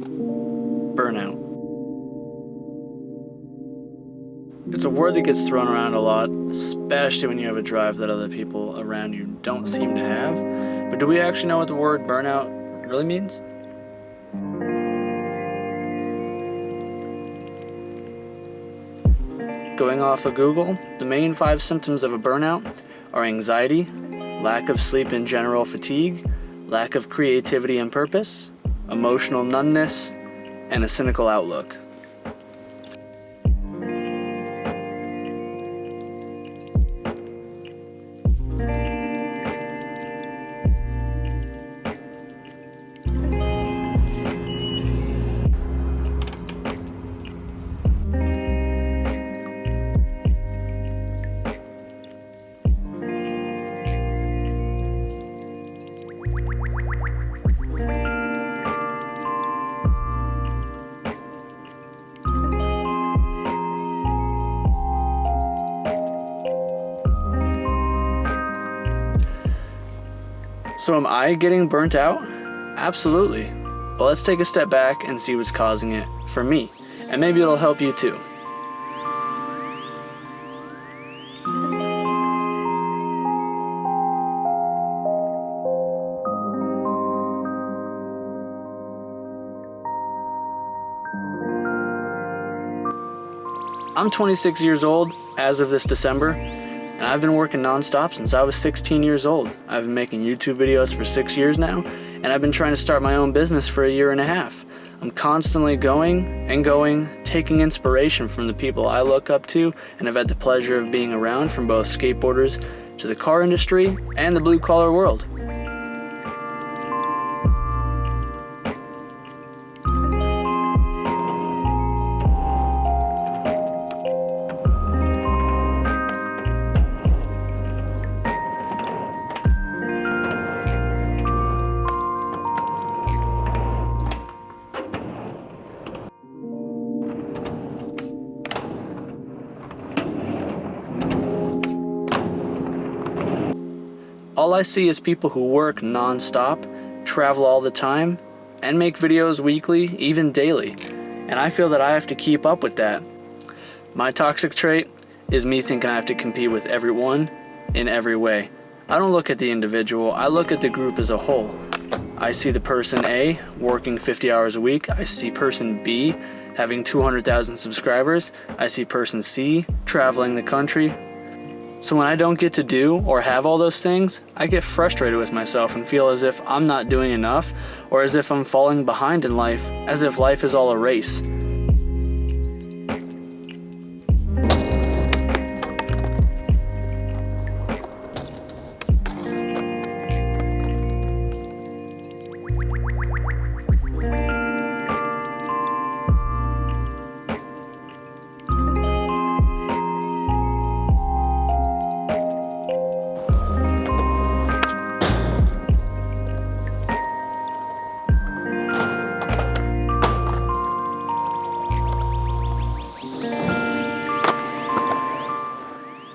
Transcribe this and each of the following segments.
Burnout. It's a word that gets thrown around a lot, especially when you have a drive that other people around you don't seem to have. But do we actually know what the word burnout really means? Going off of Google, the main 5 symptoms of a burnout are anxiety, lack of sleep and general fatigue, lack of creativity and purpose, emotional numbness, and a cynical outlook. So am I getting burnt out? Absolutely. But let's take a step back and see what's causing it for me. And maybe it'll help you too. I'm 26 years old as of this December, and I've been working non-stop since I was 16 years old. I've been making YouTube videos for 6 years now, and I've been trying to start my own business for 1.5 years. I'm constantly going, taking inspiration from the people I look up to and have had the pleasure of being around, from both skateboarders to the car industry and the blue-collar world. All I see is people who work non-stop, travel all the time, and make videos weekly, even daily. And I feel that I have to keep up with that. My toxic trait is me thinking I have to compete with everyone in every way. I don't look at the individual, I look at the group as a whole. I see the person A working 50 hours a week. I see person B having 200,000 subscribers. I see person C traveling the country. So when I don't get to do or have all those things, I get frustrated with myself and feel as if I'm not doing enough, or as if I'm falling behind in life, as if life is all a race.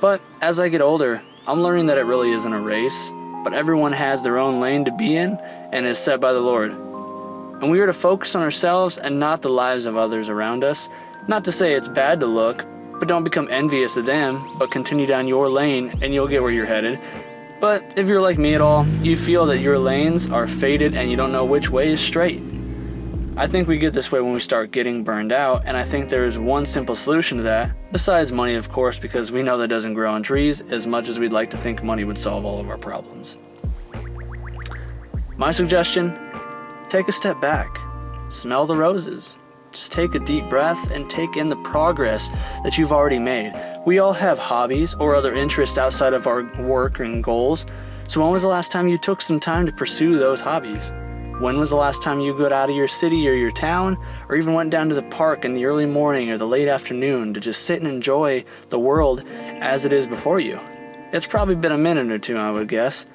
But as I get older, I'm learning that it really isn't a race, but everyone has their own lane to be in and is set by the Lord. And we are to focus on ourselves and not the lives of others around us. Not to say it's bad to look, but don't become envious of them, but continue down your lane and you'll get where you're headed. But if you're like me at all, you feel that your lanes are faded and you don't know which way is straight. I think we get this way when we start getting burned out, and I think there is one simple solution to that, besides money of course, because we know that doesn't grow on trees as much as we'd like to think money would solve all of our problems. My suggestion, take a step back, smell the roses. Just take a deep breath and take in the progress that you've already made. We all have hobbies or other interests outside of our work and goals, so when was the last time you took some time to pursue those hobbies? When was the last time you got out of your city or your town, or even went down to the park in the early morning or the late afternoon to just sit and enjoy the world as it is before you? It's probably been a minute or two, I would guess.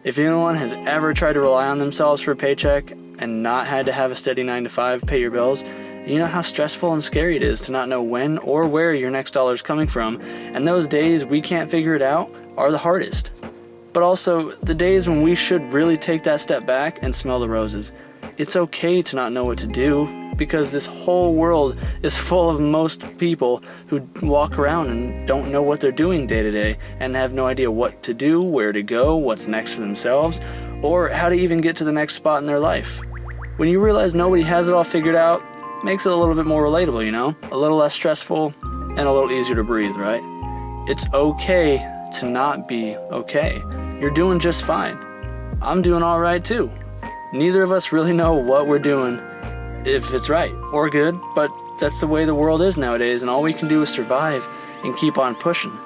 If anyone has ever tried to rely on themselves for a paycheck and not had to have a steady 9-to-5 pay your bills, you know how stressful and scary it is to not know when or where your next dollar is coming from, and those days we can't figure it out are the hardest. But also the days when we should really take that step back and smell the roses. It's okay to not know what to do, because this whole world is full of most people who walk around and don't know what they're doing day to day and have no idea what to do, where to go, what's next for themselves, or how to even get to the next spot in their life. When you realize nobody has it all figured out, it makes it a little bit more relatable, you know? A little less stressful and a little easier to breathe, right? It's okay to not be okay. You're doing just fine. I'm doing all right too. Neither of us really know what we're doing, if it's right or good, but that's the way the world is nowadays, and all we can do is survive and keep on pushing.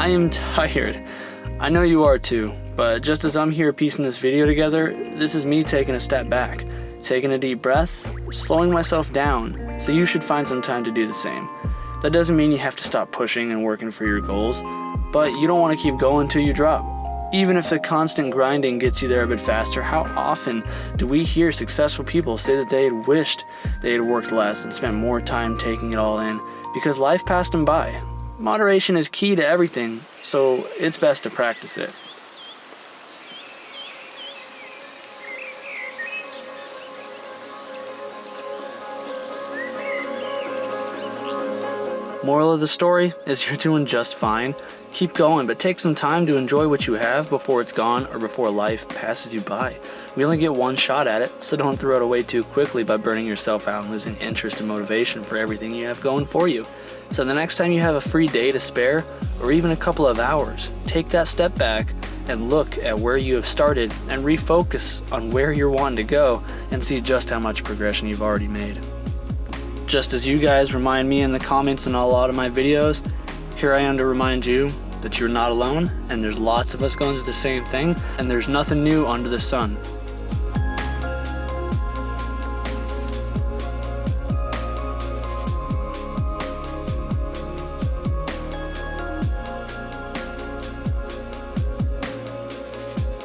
I am tired. I know you are too, but just as I'm here piecing this video together, this is me taking a step back, taking a deep breath, slowing myself down, so you should find some time to do the same. That doesn't mean you have to stop pushing and working for your goals, but you don't want to keep going till you drop. Even if the constant grinding gets you there a bit faster, how often do we hear successful people say that they had wished they had worked less and spent more time taking it all in because life passed them by? Moderation is key to everything, so it's best to practice it. Moral of the story is you're doing just fine. Keep going, but take some time to enjoy what you have before it's gone or before life passes you by. We only get one shot at it, so don't throw it away too quickly by burning yourself out and losing interest and motivation for everything you have going for you. So the next time you have a free day to spare, or even a couple of hours, take that step back and look at where you have started and refocus on where you're wanting to go and see just how much progression you've already made. Just as you guys remind me in the comments in a lot of my videos, here I am to remind you that you're not alone, and there's lots of us going through the same thing, and there's nothing new under the sun.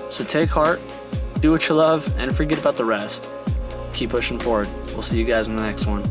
So take heart, do what you love, and forget about the rest. Keep pushing forward. We'll see you guys in the next one.